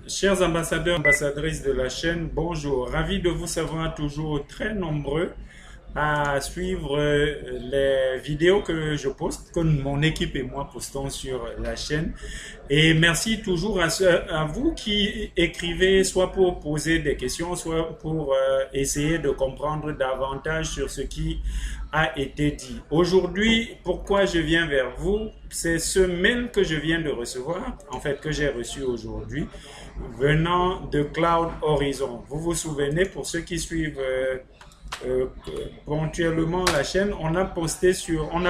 Chers ambassadeurs, ambassadrices de la chaîne, bonjour. Ravi de vous savoir toujours très nombreux à suivre les vidéos que je poste, que mon équipe et moi postons sur la chaîne. Et merci toujours à vous qui écrivez, soit pour poser des questions, soit pour essayer de comprendre davantage sur ce qui a été dit. Aujourd'hui, pourquoi je viens vers vous? C'est ce mail que je viens de recevoir, en fait que j'ai reçu aujourd'hui, venant de Cloud Horizon. Vous vous souvenez, pour ceux qui suivent ponctuellement la chaîne, on a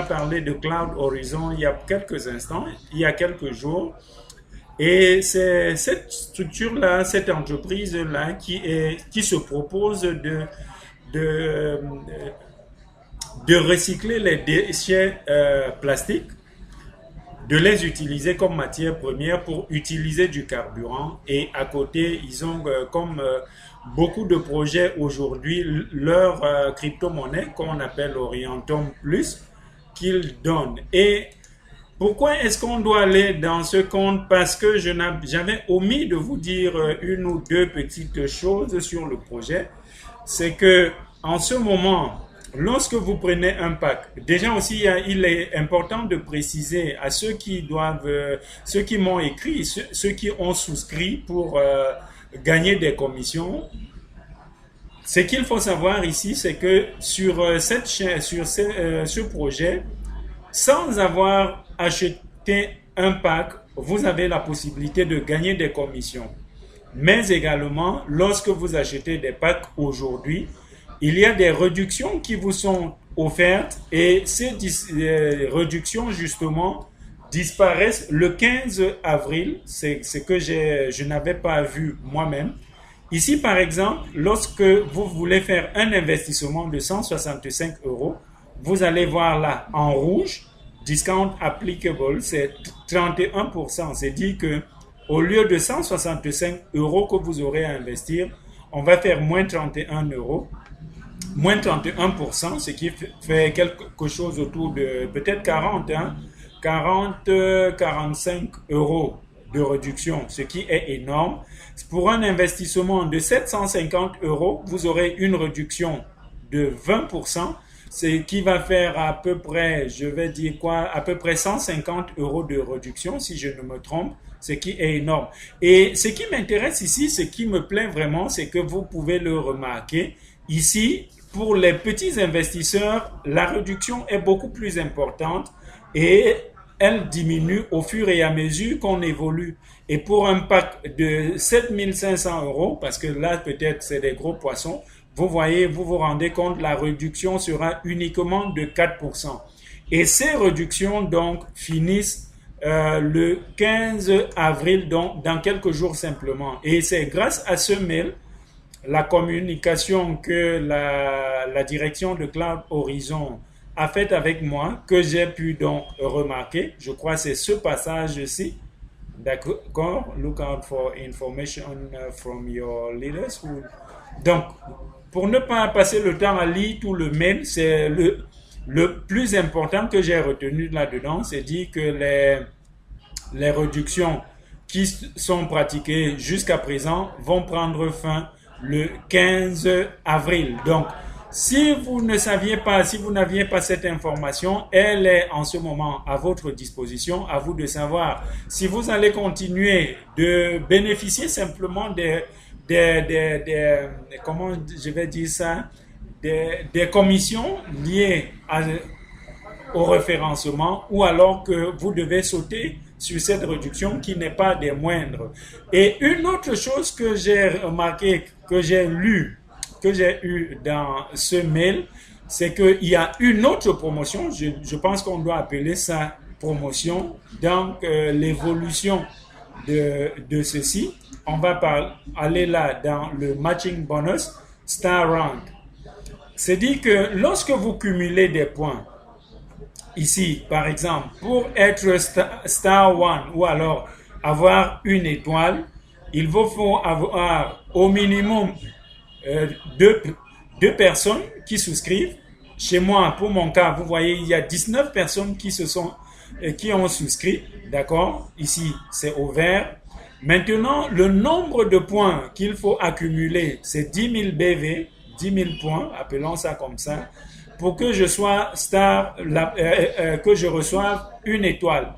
parlé de Cloud Horizon il y a quelques instants, il y a quelques jours. Et c'est cette structure-là, cette entreprise-là qui se propose de, de recycler les déchets plastiques, de les utiliser comme matière première pour utiliser du carburant. Et à côté, ils ont comme beaucoup de projets aujourd'hui, leur crypto-monnaie qu'on appelle Orientum Plus, qu'ils donnent. Et pourquoi est-ce qu'on doit aller dans ce compte? Parce que j'avais omis de vous dire une ou deux petites choses sur le projet. C'est que en ce moment, lorsque vous prenez un pack, déjà aussi il est important de préciser à ceux qui ceux qui m'ont écrit, ceux qui ont souscrit pour gagner des commissions. Ce qu'il faut savoir ici, c'est que sur cette chaîne, sur ce projet, sans avoir acheté un pack, vous avez la possibilité de gagner des commissions. Mais également, lorsque vous achetez des packs aujourd'hui, il y a des réductions qui vous sont offertes et ces réductions, justement, disparaissent le 15 avril. C'est ce que je n'avais pas vu moi-même. Ici, par exemple, lorsque vous voulez faire un investissement de 165 euros, vous allez voir là, en rouge, discount applicable, c'est 31%. C'est dit que au lieu de 165 euros que vous aurez à investir, on va faire moins 31 euros, moins 31%, ce qui fait quelque chose autour de peut-être 45 euros de réduction, ce qui est énorme. Pour un investissement de 750 euros, vous aurez une réduction de 20%, ce qui va faire à peu près, je vais dire quoi, à peu près 150 euros de réduction, si je ne me trompe, ce qui est énorme. Et ce qui m'intéresse ici, ce qui me plaît vraiment, c'est que vous pouvez le remarquer. Ici, pour les petits investisseurs, la réduction est beaucoup plus importante et elle diminue au fur et à mesure qu'on évolue. Et pour un pack de 7500 euros, parce que là, peut-être, c'est des gros poissons, vous voyez, vous vous rendez compte, la réduction sera uniquement de 4%. Et ces réductions, donc, finissent le 15 avril, donc, dans quelques jours simplement. Et c'est grâce à ce mail, la communication que la direction de Cloud Horizon a faite avec moi, que j'ai pu donc remarquer. Je crois que c'est ce passage-ci. D'accord? Look out for information from your leaders. Donc, pour ne pas passer le temps à lire tout le mail, c'est le plus important que j'ai retenu là-dedans, c'est dire que les réductions qui sont pratiquées jusqu'à présent vont prendre fin le 15 avril. Donc, si vous ne saviez pas, si vous n'aviez pas cette information, elle est en ce moment à votre disposition. À vous de savoir si vous allez continuer de bénéficier simplement comment je vais dire ça, des commissions liées au référencement, ou alors que vous devez sauter sur cette réduction qui n'est pas des moindres. Et une autre chose que j'ai remarqué, que j'ai lu, que j'ai eu dans ce mail, c'est qu'il y a une autre promotion, je pense qu'on doit appeler ça promotion, donc l'évolution de ceci. On va aller là dans le matching bonus Star Rank. C'est dit que lorsque vous cumulez des points, ici, par exemple, pour être Star One ou alors avoir une étoile, il vous faut avoir au minimum deux personnes qui souscrivent. Chez moi, pour mon cas, vous voyez, il y a 19 personnes qui ont souscrit. D'accord? Ici, c'est au vert. Maintenant, le nombre de points qu'il faut accumuler, c'est 10 000 BV, 10 000 points, appelons ça comme ça, pour que je sois star, que je reçoive une étoile.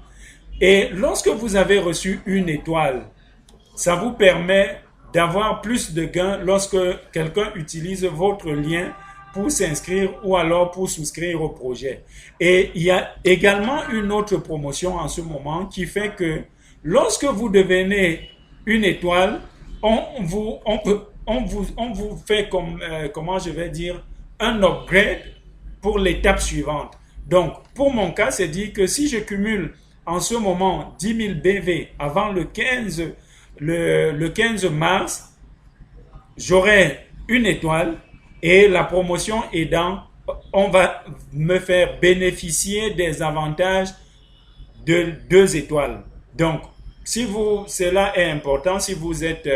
Et lorsque vous avez reçu une étoile, ça vous permet d'avoir plus de gains lorsque quelqu'un utilise votre lien pour s'inscrire ou alors pour souscrire au projet. Et il y a également une autre promotion en ce moment qui fait que lorsque vous devenez une étoile, on vous fait comme, comment je vais dire, un upgrade pour l'étape suivante. Donc, pour mon cas, c'est dit que si je cumule en ce moment 10 000 BV avant le 15 mars, j'aurai une étoile et la promotion aidant, on va me faire bénéficier des avantages de 2 étoiles. Donc, si vous, cela est important, si vous êtes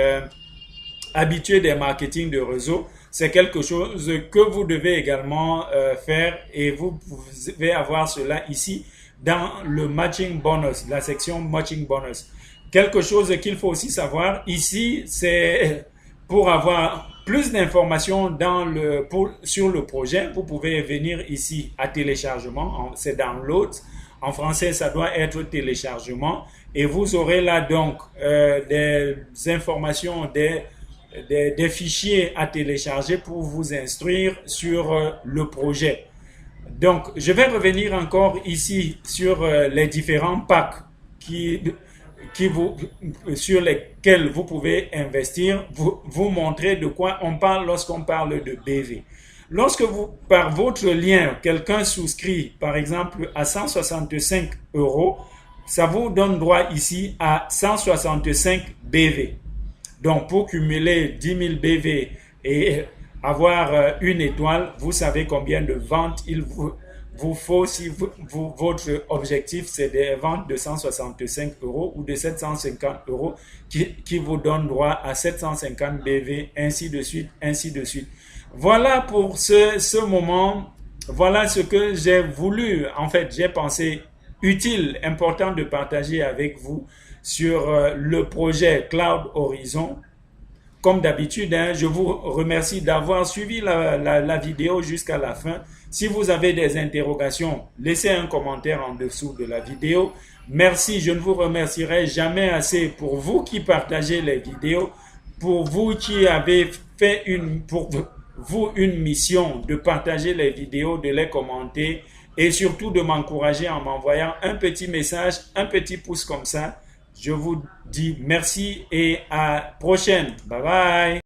habitué des marketing de réseau, c'est quelque chose que vous devez également faire et vous pouvez avoir cela ici dans le matching bonus, la section matching bonus. Quelque chose qu'il faut aussi savoir ici, c'est pour avoir plus d'informations sur le projet, vous pouvez venir ici à téléchargement, c'est download. En français, ça doit être téléchargement. Et vous aurez là donc des informations, des fichiers à télécharger pour vous instruire sur le projet. Donc, je vais revenir encore ici sur les différents packs sur lesquels vous pouvez investir, vous montrer de quoi on parle lorsqu'on parle de BV. Lorsque par votre lien, quelqu'un souscrit, par exemple, à 165 €, ça vous donne droit ici à 165 BV. Donc, pour cumuler 10 000 BV et avoir une étoile, vous savez combien de ventes il vous faut si votre objectif, c'est des ventes de 165 € ou de 750 € qui vous donne droit à 750 BV, ainsi de suite, ainsi de suite. Voilà pour ce moment. Voilà ce que j'ai voulu, en fait, j'ai pensé utile, important de partager avec vous sur le projet Cloud Horizon. Comme d'habitude, je vous remercie d'avoir suivi la vidéo jusqu'à la fin. Si vous avez des interrogations, laissez un commentaire en dessous de la vidéo. Merci, je ne vous remercierai jamais assez pour vous qui partagez les vidéos, pour vous qui avez fait pour vous une mission de partager les vidéos, de les commenter et surtout de m'encourager en m'envoyant un petit message, un petit pouce comme ça. Je vous dis merci et à la prochaine. Bye bye.